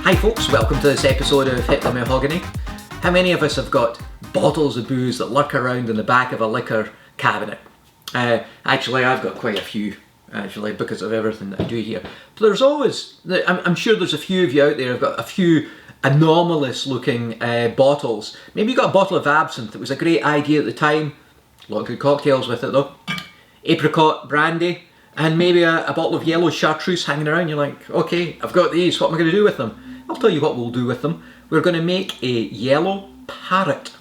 Hi folks, welcome to this episode of Hit the Mahogany. How many of us have got bottles of booze that lurk around in the back of a liquor cabinet? Actually, I've got quite a few, actually, because of everything that I do here. But there's always, I'm sure there's a few of you out there who've got a few anomalous looking bottles. Maybe you got a bottle of Absinthe. It was a great idea at the time. A lot of good cocktails with it though. Apricot Brandy. And maybe a bottle of Yellow Chartreuse hanging around. You're like, okay, I've got these, what am I going to do with them? I'll tell you what we'll do with them. We're going to make a Yellow Parrot.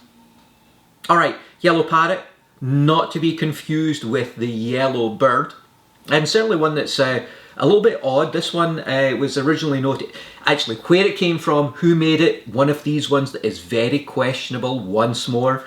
Alright, Yellow Parrot, not to be confused with the yellow bird. And certainly one that's a little bit odd. This one was originally noted, actually where it came from, who made it, one of these ones that is very questionable once more.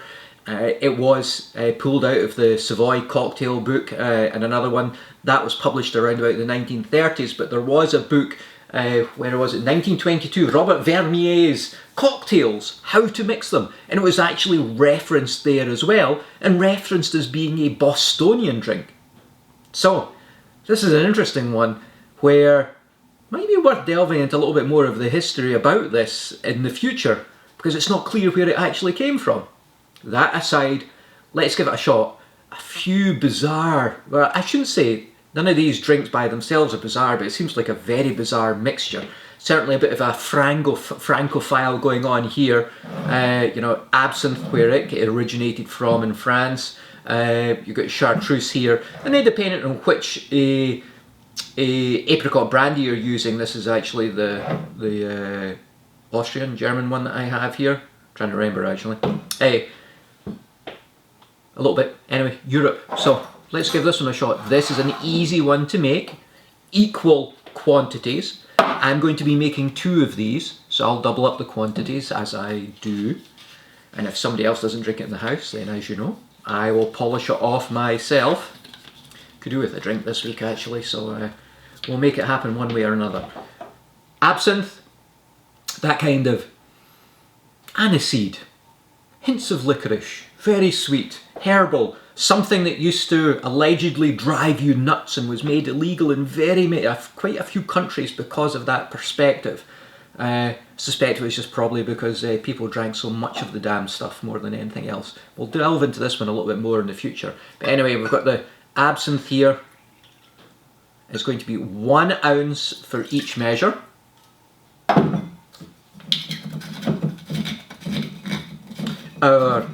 It was pulled out of the Savoy cocktail book, and another one that was published around about the 1930s, but there was a book, where was it, 1922, Robert Vernier's Cocktails, How to Mix Them, and it was actually referenced there as well, and referenced as being a Bostonian drink. So, this is an interesting one, where it might be worth delving into a little bit more of the history about this in the future, because it's not clear where it actually came from. That aside, let's give it a shot. A few bizarre, well, I shouldn't say none of these drinks by themselves are bizarre, but it seems like a very bizarre mixture. Certainly a bit of a Francophile going on here. You know, Absinthe, where it originated from in France. You've got Chartreuse here, and then depending on which Apricot Brandy you're using, this is actually the Austrian, German one that I have here. I'm trying to remember actually. A little bit, anyway, Europe. So let's give this one a shot. This is an easy one to make, equal quantities. I'm going to be making 2 of these, so I'll double up the quantities as I do. And if somebody else doesn't drink it in the house, then as you know, I will polish it off myself. Could do with a drink this week actually, so we'll make it happen one way or another. Absinthe, that kind of aniseed, hints of licorice, very sweet, herbal, something that used to allegedly drive you nuts and was made illegal in quite a few countries because of that perspective. I suspect it was just probably because people drank so much of the damn stuff more than anything else. We'll delve into this one a little bit more in the future. But anyway, we've got the Absinthe here. It's going to be 1 ounce for each measure. Our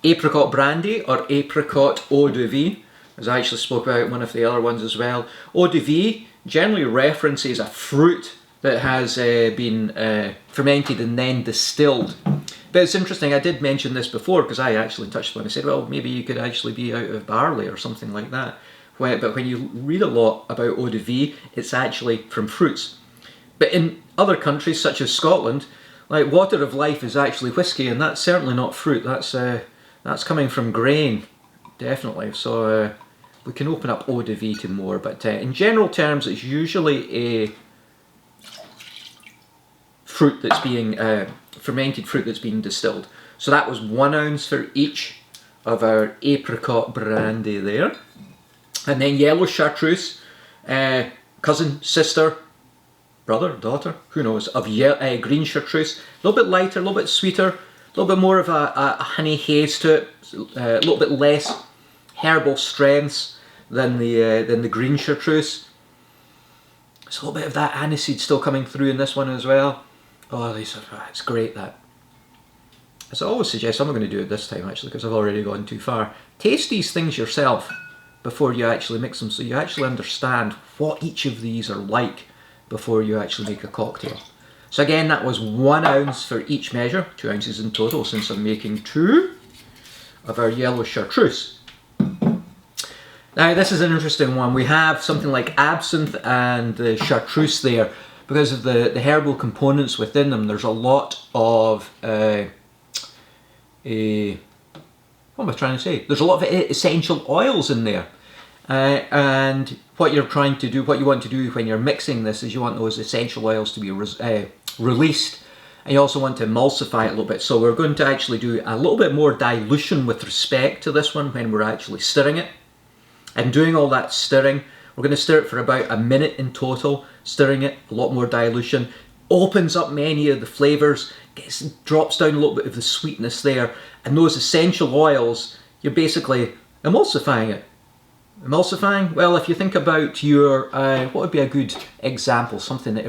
Apricot Brandy, or Apricot Eau de Vie, as I actually spoke about in one of the other ones as well. Eau de Vie generally references a fruit that has been fermented and then distilled. But it's interesting, I did mention this before because I actually touched on it. I said, well, maybe you could actually be out of barley or something like that. But when you read a lot about Eau de Vie, it's actually from fruits. But in other countries, such as Scotland, like water of life is actually whiskey, and that's certainly not fruit. That's coming from grain, definitely. So we can open up Eau de Vie to more, but in general terms, it's usually a fruit that's being fermented fruit that's being distilled. So that was 1 ounce for each of our Apricot Brandy there, and then Yellow Chartreuse, cousin, sister, brother, daughter, who knows, of green Chartreuse. A little bit lighter, a little bit sweeter, a little bit more of a honey haze to it, a little bit less herbal strengths than the green Chartreuse. There's a little bit of that aniseed still coming through in this one as well. Oh, it's great that. As I always suggest, I'm not going to do it this time actually because I've already gone too far. Taste these things yourself before you actually mix them, so you actually understand what each of these are like before you actually make a cocktail. So again, that was 1 ounce for each measure, 2 ounces in total since I'm making 2 of our Yellow Chartreuse. Now this is an interesting one. We have something like Absinthe and the Chartreuse there. Because of the herbal components within them, there's a lot of, what am I trying to say? There's a lot of essential oils in there. And what you're trying to do, what you want to do when you're mixing this is you want those essential oils to be released, and you also want to emulsify it a little bit. So we're going to actually do a little bit more dilution with respect to this one when we're actually stirring it. And doing all that stirring, we're going to stir it for about a minute in total, stirring it, a lot more dilution. opens up many of the flavours, drops down a little bit of the sweetness there, and those essential oils, you're basically emulsifying it. Emulsifying? Well, if you think about your, what would be a good example? Something that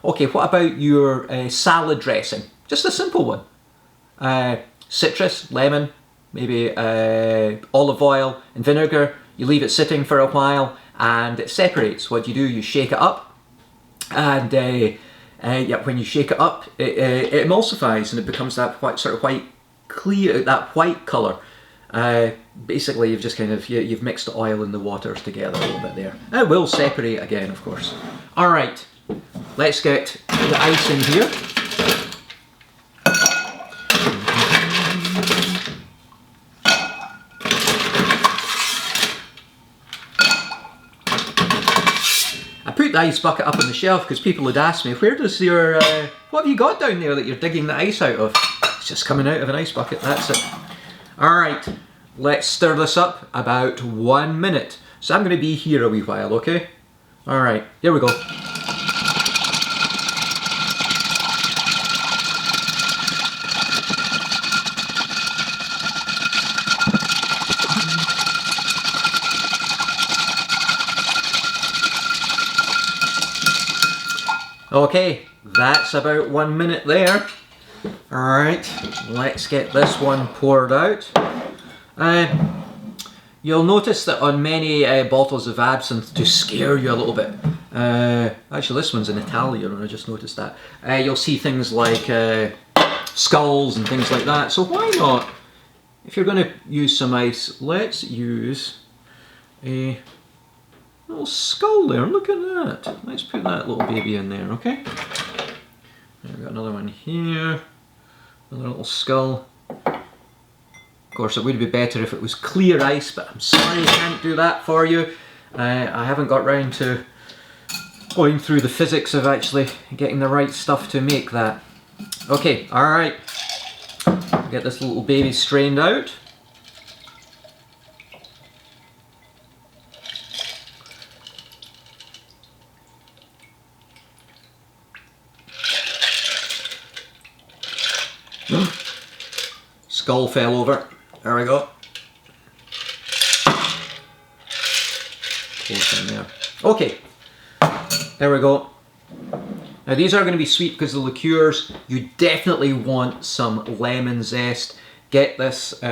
okay, what about your salad dressing? Just a simple one. Citrus, lemon, maybe olive oil and vinegar. You leave it sitting for a while and it separates. What you do, you shake it up, and yeah, when you shake it up, it emulsifies and it becomes that sort of white, clear, that white colour. Basically, you've just kind of you've mixed the oil and the waters together a little bit there. It will separate again, of course. All right, let's get the ice in here. I put the ice bucket up on the shelf because people had asked me, where does your what have you got down there that you're digging the ice out of? It's just coming out of an ice bucket. That's it. All right, let's stir this up about 1 minute. So I'm going to be here a wee while, okay? All right, here we go. Okay, that's about 1 minute there. Alright, let's get this one poured out. You'll notice that on many bottles of absinthe, to scare you a little bit, actually this one's in Italian and I just noticed that, you'll see things like skulls and things like that. So why not, if you're going to use some ice, let's use a little skull there. Look at that. Let's put that little baby in there, okay? We've got another one here. Another little skull. Of course, it would be better if it was clear ice, but I'm sorry I can't do that for you. I haven't got round to going through the physics of actually getting the right stuff to make that. Okay, alright. Get this little baby strained out. Skull fell over. There we go. Close in there. Okay. There we go. Now these are going to be sweet because of the liqueurs. You definitely want some lemon zest. Get this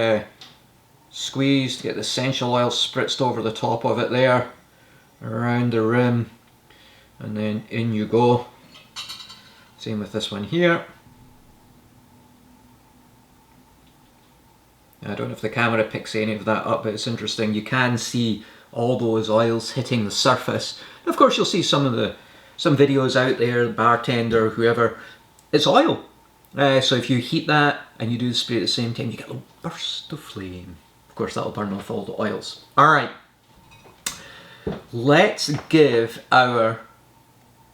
squeezed. Get the essential oil spritzed over the top of it there. Around the rim. And then in you go. Same with this one here. I don't know if the camera picks any of that up, but it's interesting. You can see all those oils hitting the surface. And of course, you'll see some videos out there, the bartender, whoever. It's oil. So if you heat that and you do the spray at the same time, you get a little burst of flame. Of course, that'll burn off all the oils. All right. Let's give our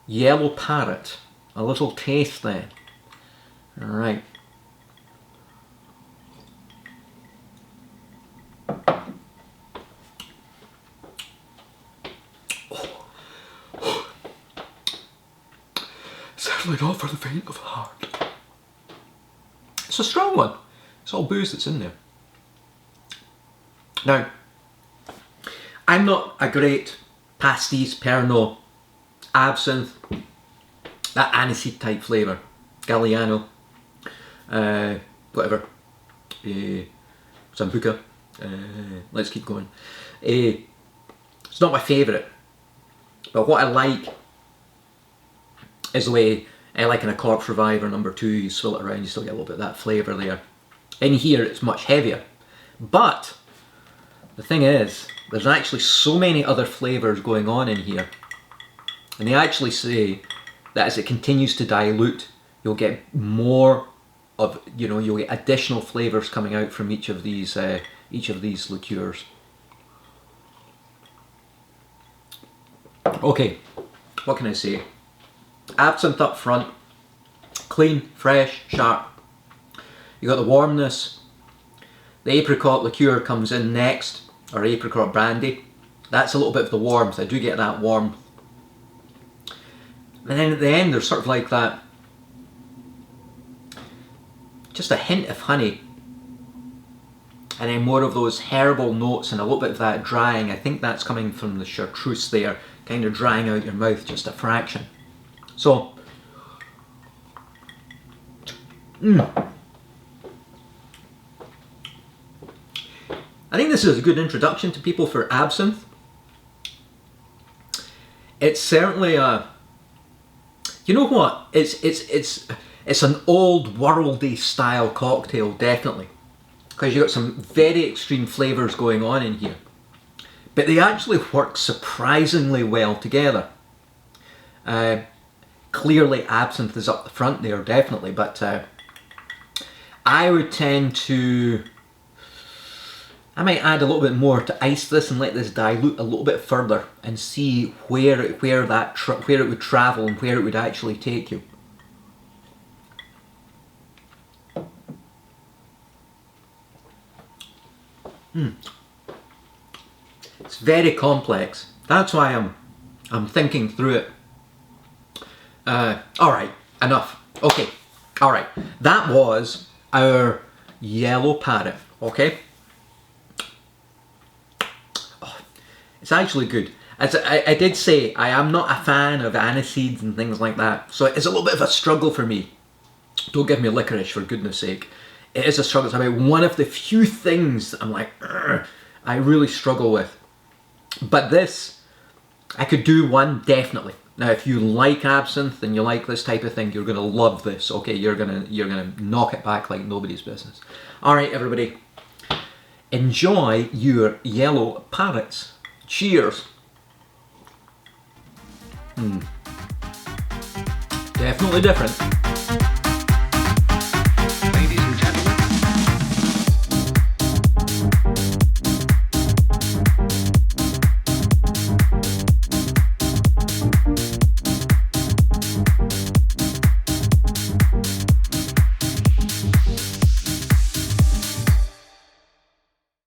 Yellow Parrot a little taste then. All right. Certainly not for the faint of heart. It's a strong one. It's all booze that's in there. Now, I'm not a great pastis, Pernod, absinthe, that aniseed type flavour, Galliano, whatever, Sambuca, let's keep going. It's not my favourite, but what I like is the way, like in a Corpse Reviver #2, you swill it around, you still get a little bit of that flavour there. In here it's much heavier, but the thing is, there's actually so many other flavours going on in here, and they actually say that as it continues to dilute, you'll get more of, you'll get additional flavours coming out from each of these liqueurs. Okay, what can I say? Absinthe up front, clean, fresh, sharp. You got the warmness. The apricot liqueur comes in next, or apricot brandy. That's a little bit of the warmth. I do get that warmth. And then at the end, there's sort of like that just a hint of honey. And then more of those herbal notes and a little bit of that drying. I think that's coming from the chartreuse there, kind of drying out your mouth just a fraction. So, I think this is a good introduction to people for absinthe. It's certainly a, you know what? It's an old worldy style cocktail, definitely, because you've got some very extreme flavors going on in here, but they actually work surprisingly well together. Clearly absinthe is up the front there, definitely, but I would tend to, I might add a little bit more to ice this and let this dilute a little bit further and see where it would travel and where it would actually take you. It's very complex. That's why I'm thinking through it. All right, enough. Okay, all right. That was our Yellow Parrot. Okay. Oh, it's actually good. As I did say, I am not a fan of aniseeds and things like that, so it's a little bit of a struggle for me. Don't give me liquorice, for goodness sake. It is a struggle. It's about one of the few things I'm like, I really struggle with. But this, I could do one, definitely. Now, if you like absinthe and you like this type of thing, you're gonna love this. Okay, you're gonna knock it back like nobody's business. All right, everybody, enjoy your Yellow Parrots. Cheers. Definitely different.